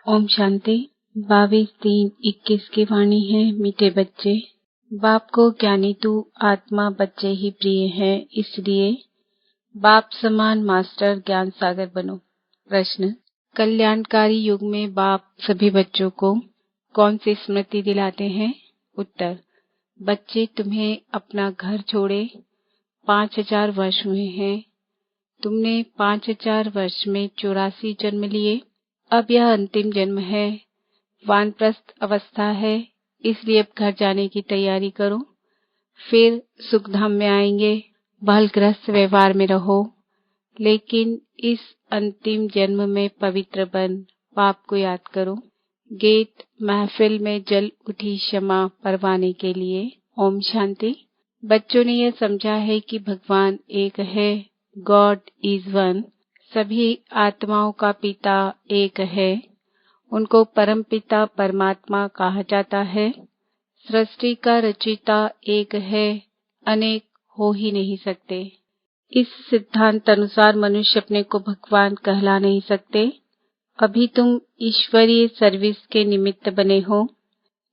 ओम शांति। 22/3/21 की वाणी है। मीठे बच्चे, बाप को ज्ञानी तू आत्मा बच्चे ही प्रिय है, इसलिए बाप समान मास्टर ज्ञान सागर बनो। प्रश्न, कल्याणकारी युग में बाप सभी बच्चों को कौन सी स्मृति दिलाते हैं? उत्तर, बच्चे, तुम्हें अपना घर छोड़े 5000 वर्ष हुए हैं। तुमने 5000 वर्ष में 84 जन्म लिए। अब यह अंतिम जन्म है, वानप्रस्थ अवस्था है, इसलिए अब घर जाने की तैयारी करो। फिर सुखधाम में आएंगे। बहलग्रस्त व्यवहार में रहो, लेकिन इस अंतिम जन्म में पवित्र बन बाप को याद करो। गेट महफिल में जल उठी क्षमा परवाने के लिए। ओम शांति। बच्चों ने यह समझा है कि भगवान एक है, गॉड इज वन। सभी आत्माओं का पिता एक है, उनको परम पिता परमात्मा कहा जाता है। सृष्टि का रचयिता एक है, अनेक हो ही नहीं सकते। इस सिद्धांत अनुसार मनुष्य अपने को भगवान कहला नहीं सकते। अभी तुम ईश्वरीय सर्विस के निमित्त बने हो।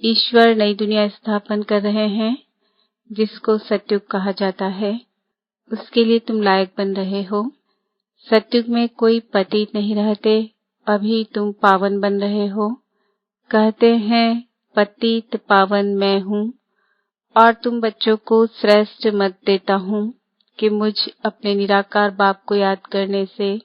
ईश्वर नई दुनिया स्थापन कर रहे हैं, जिसको सतयुग कहा जाता है। उसके लिए तुम लायक बन रहे हो। सतयुग में कोई पतित नहीं रहते, अभी तुम पावन बन रहे हो। कहते हैं पतित पावन मैं हूँ, और तुम बच्चों को श्रेष्ठ मत देता हूँ कि मुझ अपने निराकार बाप को याद करने से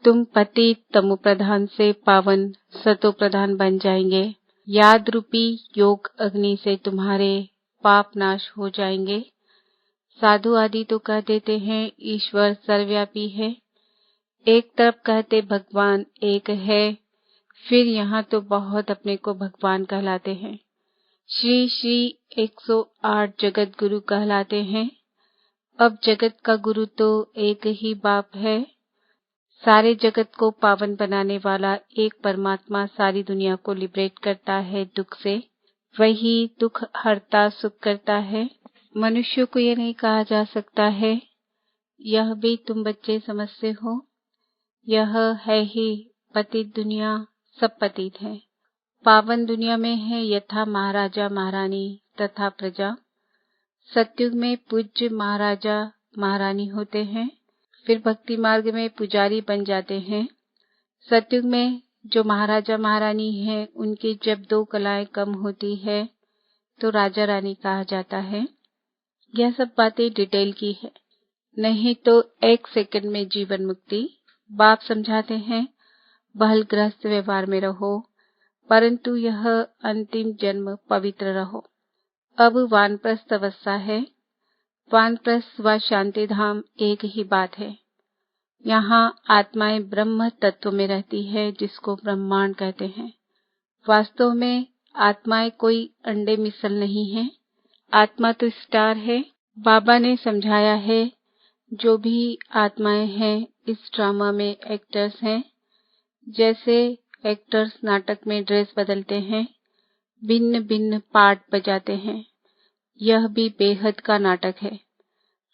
तुम पतित तमो प्रधान से पावन सतो प्रधान बन जाएंगे। याद रूपी योग अग्नि से तुम्हारे पाप नाश हो जाएंगे। साधु आदि तो कह देते हैं ईश्वर सर्वव्यापी है। एक तरफ कहते भगवान एक है, फिर यहाँ तो बहुत अपने को भगवान कहलाते हैं। श्री श्री 108 जगत गुरु कहलाते हैं। अब जगत का गुरु तो एक ही बाप है। सारे जगत को पावन बनाने वाला एक परमात्मा सारी दुनिया को लिबरेट करता है दुख से। वही दुख हरता सुख करता है। मनुष्यों को यह नहीं कहा जा सकता है, यह भी तुम बच्चे समझते हो। यह है ही पतित दुनिया, सब पतित है। पावन दुनिया में है यथा महाराजा महारानी तथा प्रजा। सतयुग में पूज्य महाराजा महारानी होते हैं, फिर भक्ति मार्ग में पुजारी बन जाते हैं। सतयुग में जो महाराजा महारानी है, उनकी जब 2 कलाएं कम होती है तो राजा रानी कहा जाता है। यह सब बातें डिटेल की है, नहीं तो 1 सेकंड में जीवन मुक्ति। बाप समझाते हैं बहलग्रस्त व्यवहार में रहो, परंतु यह अंतिम जन्म पवित्र रहो। अब वानप्रस्थ अवस्था है। वानप्रस्थ व शांति धाम एक ही बात है। यहाँ आत्माएं ब्रह्म तत्व में रहती है, जिसको ब्रह्मांड कहते हैं। वास्तव में आत्माएं कोई अंडे मिसल नहीं है। आत्मा तो स्टार है। बाबा ने समझाया है जो भी आत्माएं हैं इस ड्रामा में एक्टर्स हैं। जैसे एक्टर्स नाटक में ड्रेस बदलते हैं, भिन्न भिन्न पार्ट बजाते हैं, यह भी बेहद का नाटक है।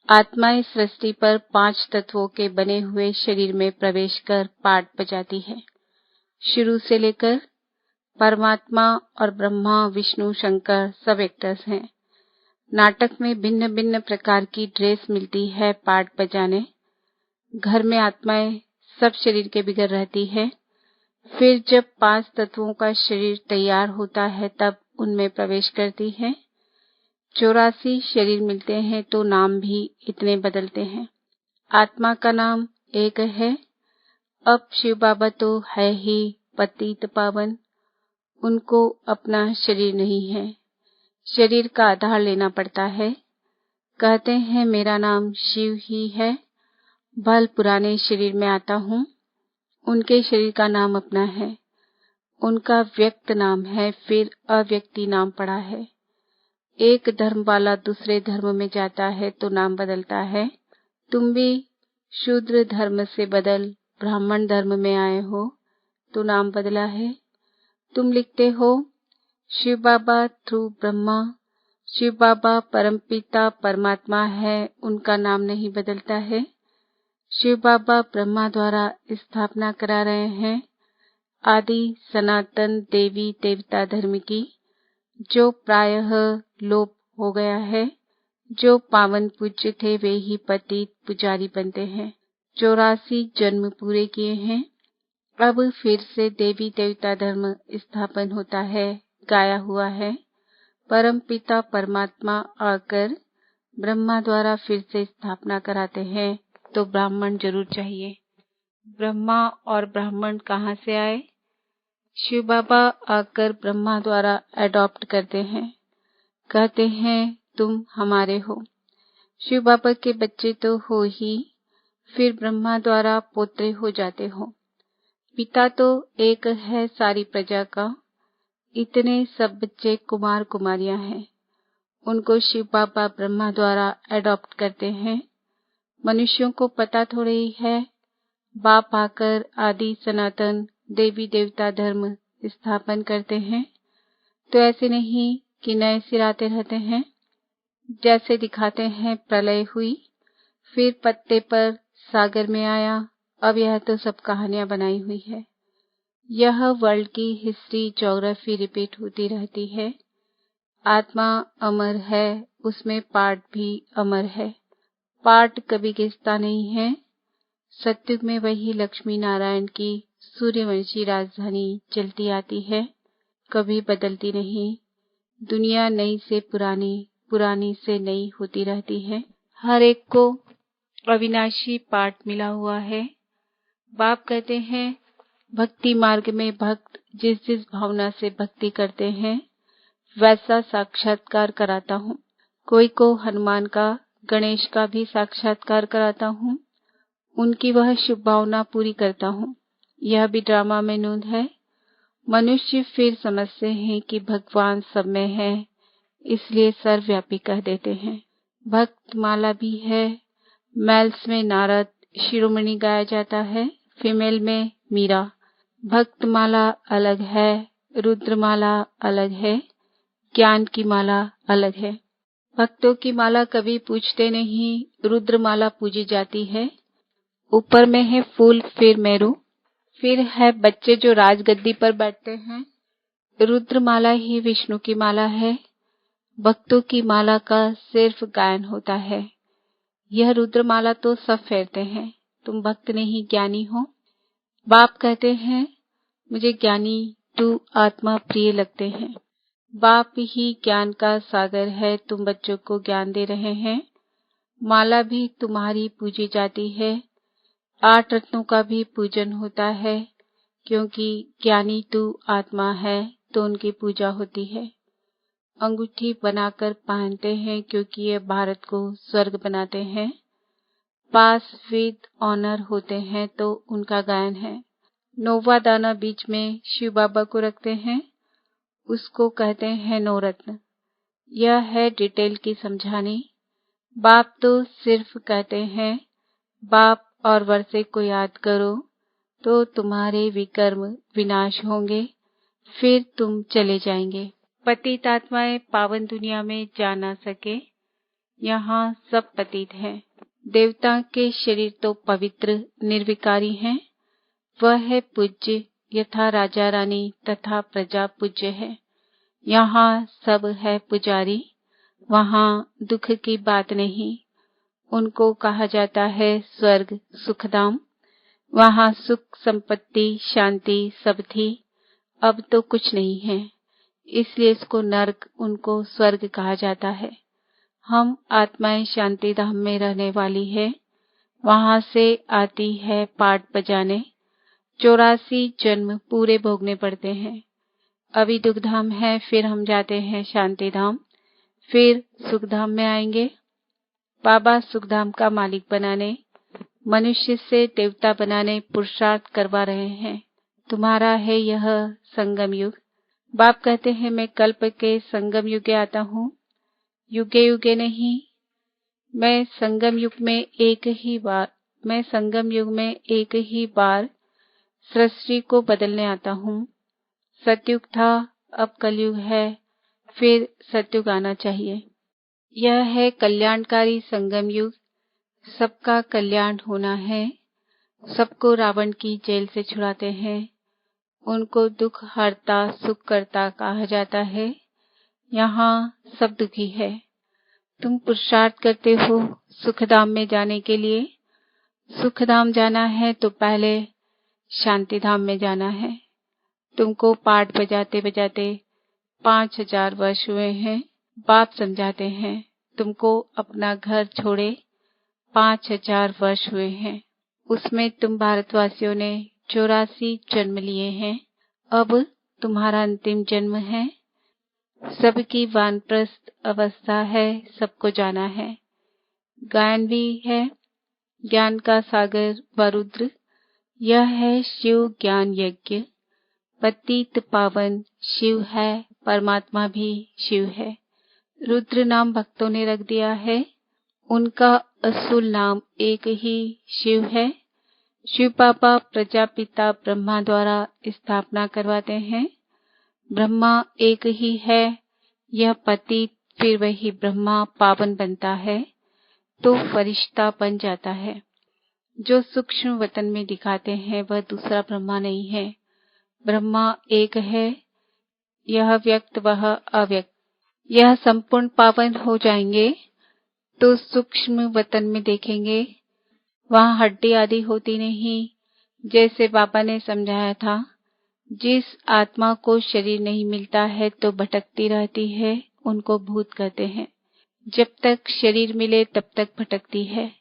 आत्माएं सृष्टि पर 5 तत्वों के बने हुए शरीर में प्रवेश कर पार्ट बजाती है। शुरू से लेकर परमात्मा और ब्रह्मा विष्णु शंकर सब एक्टर्स हैं। नाटक में भिन्न भिन्न प्रकार की ड्रेस मिलती है पार्ट बजाने। घर में आत्माएं सब शरीर के बिगड़ रहती है। फिर जब 5 तत्वों का शरीर तैयार होता है तब उनमें प्रवेश करती है। 84 शरीर मिलते हैं तो नाम भी इतने बदलते हैं। आत्मा का नाम एक है। अब शिव बाबा तो है ही पतित पावन, उनको अपना शरीर नहीं है, शरीर का आधार लेना पड़ता है। कहते हैं मेरा नाम शिव ही है, भल पुराने शरीर में आता हूँ। उनके शरीर का नाम अपना है, उनका व्यक्त नाम है, फिर अव्यक्ति नाम पड़ा है। एक धर्म वाला दूसरे धर्म में जाता है तो नाम बदलता है। तुम भी शूद्र धर्म से बदल ब्राह्मण धर्म में आए हो तो नाम बदला है। तुम लिखते हो शिव बाबा थ्रू ब्रह्मा। शिव बाबा परमपिता परमात्मा है, उनका नाम नहीं बदलता है। शिव बाबा ब्रह्मा द्वारा स्थापना करा रहे हैं। आदि सनातन देवी देवता धर्म की, जो प्रायः लोप हो गया है। जो पावन पूज्य थे वे ही पतित पुजारी बनते हैं। 84 जन्म पूरे किए हैं। अब फिर से देवी देवता धर्म स्थापन होता है, गाया हुआ है। परम पिता परमात्मा आकर ब्रह्मा द्वारा फिर से स्थापना कराते हैं, तो ब्राह्मण जरूर चाहिए। ब्रह्मा और ब्राह्मण कहाँ से आए? शिव बाबा आकर ब्रह्मा द्वारा अडॉप्ट करते हैं, कहते हैं तुम हमारे हो। शिव बाबा के बच्चे तो हो ही, फिर ब्रह्मा द्वारा पोते हो जाते हो। पिता तो एक है सारी प्रजा का, इतने सब बच्चे कुमार कुमारियां हैं, उनको शिव बाबा ब्रह्मा द्वारा अडॉप्ट करते हैं। मनुष्यों को पता थोड़े ही है, बाप आकर आदि सनातन देवी देवता धर्म स्थापन करते हैं, तो ऐसे नहीं कि नए सिराते रहते हैं। जैसे दिखाते हैं प्रलय हुई, फिर पत्ते पर सागर में आया, अब यह तो सब कहानियां बनाई हुई है। यह वर्ल्ड की हिस्ट्री ज्योग्राफी रिपीट होती रहती है। आत्मा अमर है, उसमें पार्ट भी अमर है, पार्ट कभी गिरता नहीं है। सत्युग में वही लक्ष्मी नारायण की सूर्यवंशी राजधानी चलती आती है, कभी बदलती नहीं। दुनिया नई से पुरानी, पुरानी से नई होती रहती है। हर एक को अविनाशी पार्ट मिला हुआ है। बाप कहते हैं भक्ति मार्ग में भक्त जिस जिस भावना से भक्ति करते हैं वैसा साक्षात्कार कराता हूँ। कोई को हनुमान का, गणेश का भी साक्षात्कार कराता हूँ, उनकी वह शुभ भावना पूरी करता हूँ। यह भी ड्रामा में नोंद है। मनुष्य फिर समझते हैं कि भगवान सब में है, इसलिए सर्वव्यापी कह देते हैं। भक्त माला भी है। मेल्स में नारद शिरोमणि गाया जाता है, फीमेल में मीरा। भक्त माला अलग है, रुद्रमाला अलग है, ज्ञान की माला अलग है। भक्तों की माला कभी पूजते नहीं, रुद्रमाला पूजी जाती है। ऊपर में है फूल, फिर मेरू, फिर है बच्चे जो राजगद्दी पर बैठते हैं। रुद्रमाला ही विष्णु की माला है। भक्तों की माला का सिर्फ गायन होता है। यह रुद्रमाला तो सब फेरते हैं, तुम भक्त नहीं ज्ञानी हो। बाप कहते हैं मुझे ज्ञानी तू आत्मा प्रिय लगते हैं। बाप ही ज्ञान का सागर है, तुम बच्चों को ज्ञान दे रहे हैं। माला भी तुम्हारी पूजी जाती है। 8 रत्नों का भी पूजन होता है, क्योंकि ज्ञानी तू आत्मा है तो उनकी पूजा होती है। अंगूठी बनाकर पहनते हैं क्योंकि ये भारत को स्वर्ग बनाते हैं। पास विद ऑनर होते हैं तो उनका गायन है। 9वां दाना बीच में शिव बाबा को रखते हैं, उसको कहते हैं नवरत्न। यह है डिटेल की समझानी। बाप तो सिर्फ कहते हैं बाप और वर्षे को याद करो तो तुम्हारे विकर्म विनाश होंगे, फिर तुम चले जाएंगे। पतित आत्माएं पावन दुनिया में जा ना सके, यहाँ सब पतित हैं। देवता के शरीर तो पवित्र निर्विकारी हैं, वह है पूज्य, यथा राजा रानी तथा प्रजा पूज्य है। यहाँ सब है पुजारी, वहाँ दुख की बात नहीं। उनको कहा जाता है स्वर्ग सुखधाम। वहाँ सुख संपत्ति शांति सब थी, अब तो कुछ नहीं है, इसलिए इसको नरक, उनको स्वर्ग कहा जाता है। हम आत्माएं शांति धाम में रहने वाली है, वहाँ से आती है पाठ बजाने। 84 जन्म पूरे भोगने पड़ते हैं। अभी दुखधाम है, फिर हम जाते हैं शांति धाम, फिर सुखधाम में आएंगे। बाबा सुखधाम का मालिक बनाने, मनुष्य से देवता बनाने पुरुषार्थ करवा रहे हैं। तुम्हारा है यह संगम युग। बाप कहते हैं मैं कल्प के संगम युगे आता हूँ, युगे युगे नहीं। मैं संगम युग में एक ही बार सृष्टि को बदलने आता हूँ। सतयुग था, अब कलयुग है, फिर सतयुग आना चाहिए। यह है कल्याणकारी संगम युग। सबका कल्याण होना है। सबको रावण की जेल से छुड़ाते हैं। उनको दुख हरता सुख करता कहा जाता है। यहाँ सब दुखी है। तुम पुरुषार्थ करते हो सुखधाम में जाने के लिए। सुखधाम जाना है तो पहले शांति धाम में जाना है। तुमको पाठ बजाते बजाते 5000 वर्ष हुए हैं। बाप समझाते हैं तुमको अपना घर छोड़े 5000 वर्ष हुए हैं। उसमें तुम भारतवासियों ने 84 जन्म लिए हैं। अब तुम्हारा अंतिम जन्म है। सबकी वानप्रस्थ अवस्था है, सबको जाना है। गायन भी है, ज्ञान का सागर वरुद्र। यह है शिव ज्ञान यज्ञ। पतित पावन शिव है, परमात्मा भी शिव है। रुद्र नाम भक्तों ने रख दिया है। उनका असुल नाम एक ही शिव है। शिव पापा प्रजापिता ब्रह्मा द्वारा स्थापना करवाते हैं। ब्रह्मा एक ही है। यह पतित फिर वही ब्रह्मा पावन बनता है तो फरिश्ता बन जाता है। जो सूक्ष्म वतन में दिखाते हैं वह दूसरा ब्रह्मा नहीं है। ब्रह्मा एक है। यह व्यक्त वह अव्यक्त। यह संपूर्ण पावन हो जाएंगे तो सूक्ष्म वतन में देखेंगे वहां हड्डी आदि होती नहीं। जैसे बाबा ने समझाया था, जिस आत्मा को शरीर नहीं मिलता है तो भटकती रहती है, उनको भूत कहते हैं। जब तक शरीर मिले तब तक भटकती है।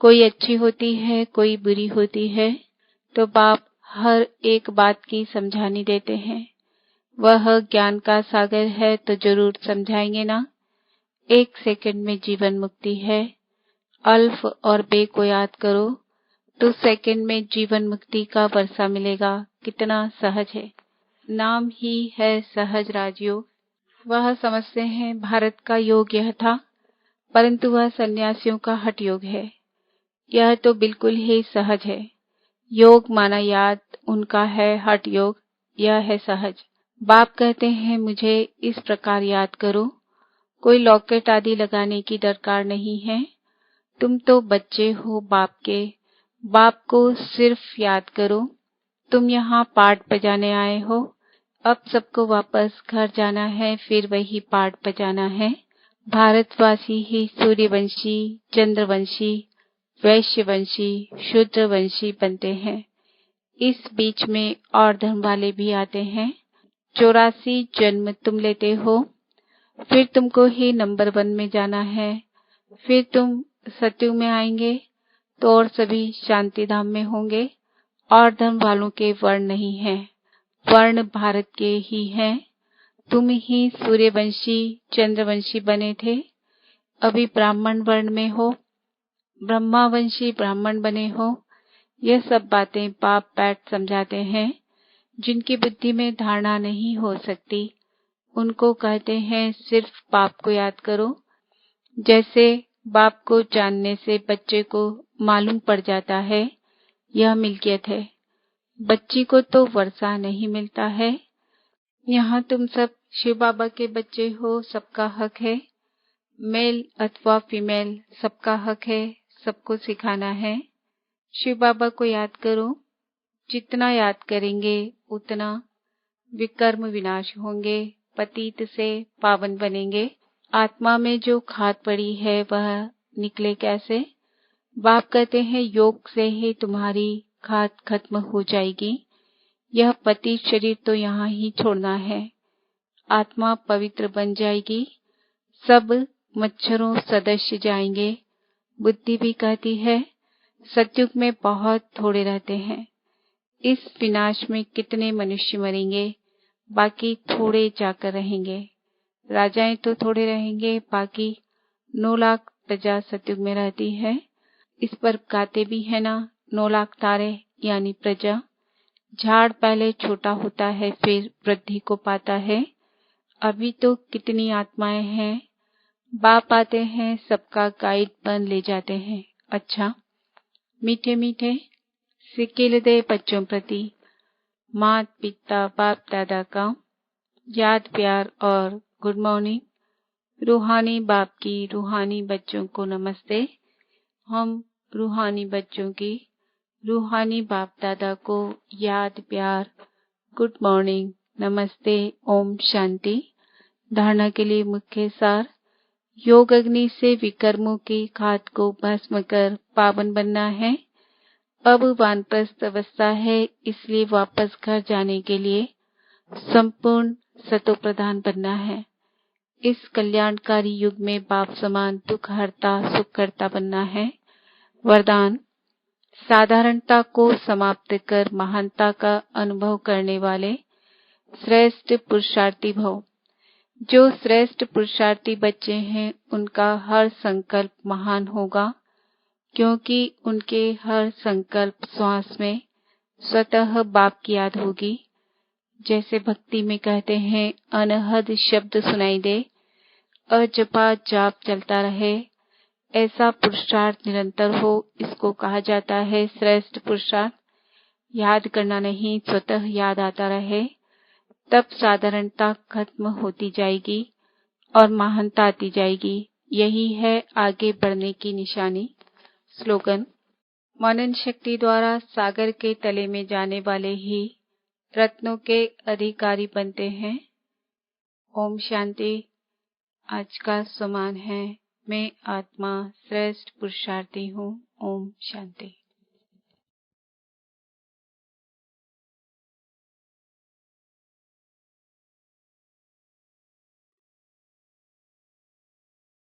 कोई अच्छी होती है, कोई बुरी होती है, तो बाप हर एक बात की समझानी देते हैं। वह ज्ञान का सागर है तो जरूर समझाएंगे ना। 1 सेकंड में जीवन मुक्ति है। अल्फ और बे को याद करो तो सेकंड में जीवन मुक्ति का वर्षा मिलेगा। कितना सहज है। नाम ही है सहज राजयोग। वह समझते हैं भारत का योग यह था, परंतु वह सन्यासियों का हठ योग है। यह तो बिल्कुल ही सहज है। योग माना याद, उनका है हठ योग, यह है सहज। बाप कहते हैं मुझे इस प्रकार याद करो। कोई लॉकेट आदि लगाने की दरकार नहीं है। तुम तो बच्चे हो बाप के। बाप को सिर्फ याद करो। तुम यहाँ पाठ बजाने आए हो। अब सबको वापस घर जाना है, फिर वही पाठ बजाना है। भारतवासी ही सूर्यवंशी, चंद्रवंशी, वैश्यवंशी, शूद्रवंशी बनते हैं। इस बीच में और धर्म वाले भी आते हैं। 84 जन्म तुम लेते हो, फिर तुमको ही नंबर 1 में जाना है। फिर तुम सतयुग में आएंगे तो और सभी शांति धाम में होंगे। और धर्म वालों के वर्ण नहीं है, वर्ण भारत के ही हैं। तुम ही सूर्यवंशी चंद्रवंशी बने थे, अभी ब्राह्मण वर्ण में हो। ब्रह्मावंशी ब्राह्मण बने हो। यह सब बातें बाप बैठ समझाते हैं। जिनकी बुद्धि में धारणा नहीं हो सकती, उनको कहते हैं सिर्फ बाप को याद करो। जैसे बाप को जानने से बच्चे को मालूम पड़ जाता है यह मिल्कियत है। बच्ची को तो वर्षा नहीं मिलता है। यहाँ तुम सब शिव बाबा के बच्चे हो, सबका हक है। मेल अथवा फीमेल सबका हक है, सबको सिखाना है। शिव बाबा को याद करो। जितना याद करेंगे उतना विकर्म विनाश होंगे, पतित से पावन बनेंगे। आत्मा में जो खाद पड़ी है वह निकले कैसे? बाप कहते हैं योग से ही तुम्हारी खाद खत्म हो जाएगी। यह पतित शरीर तो यहाँ ही छोड़ना है। आत्मा पवित्र बन जाएगी। सब मच्छरों सदस्य जाएंगे। बुद्धि भी कहती है सतयुग में बहुत थोड़े रहते हैं। इस विनाश में कितने मनुष्य मरेंगे, बाकी थोड़े जाकर रहेंगे। राजाएं तो थोड़े रहेंगे, बाकी 9 लाख प्रजा सतयुग में रहती है। इस पर गाते भी है ना, 9 लाख तारे यानी प्रजा। झाड़ पहले छोटा होता है फिर वृद्धि को पाता है। अभी तो कितनी आत्माएं हैं। बाप आते हैं, सबका गाइड बन ले जाते हैं। अच्छा, मीठे मीठे सिक्के दे बच्चों प्रति मात पिता बाप दादा का याद प्यार और गुड मॉर्निंग। रूहानी बाप की रूहानी बच्चों को नमस्ते। हम रूहानी बच्चों की रूहानी बाप दादा को याद प्यार गुड मॉर्निंग, नमस्ते, ओम शांति। धारणा के लिए मुख्य सार। योग अग्नि से विकर्मों की खाद को भस्म कर पावन बनना है। अब वानप्रस्थ अवस्था है, इसलिए वापस घर जाने के लिए संपूर्ण सतो प्रधान बनना है। इस कल्याणकारी युग में बाप समान दुख हरता सुख करता बनना है। वरदान। साधारणता को समाप्त कर महानता का अनुभव करने वाले श्रेष्ठ पुरुषार्थी भव। जो श्रेष्ठ पुरुषार्थी बच्चे हैं उनका हर संकल्प महान होगा, क्योंकि उनके हर संकल्प श्वास में स्वतः बाप की याद होगी। जैसे भक्ति में कहते हैं, अनहद शब्द सुनाई दे, अजपा जाप चलता रहे, ऐसा पुरुषार्थ निरंतर हो, इसको कहा जाता है श्रेष्ठ पुरुषार्थ। याद करना नहीं, स्वतः याद आता रहे, तब साधारणता खत्म होती जाएगी और महानता आती जाएगी। यही है आगे बढ़ने की निशानी। स्लोगन। मनन शक्ति द्वारा सागर के तले में जाने वाले ही रत्नों के अधिकारी बनते हैं। ओम शांति। आज का सम्मान है, मैं आत्मा श्रेष्ठ पुरुषार्थी हूँ। ओम शांति।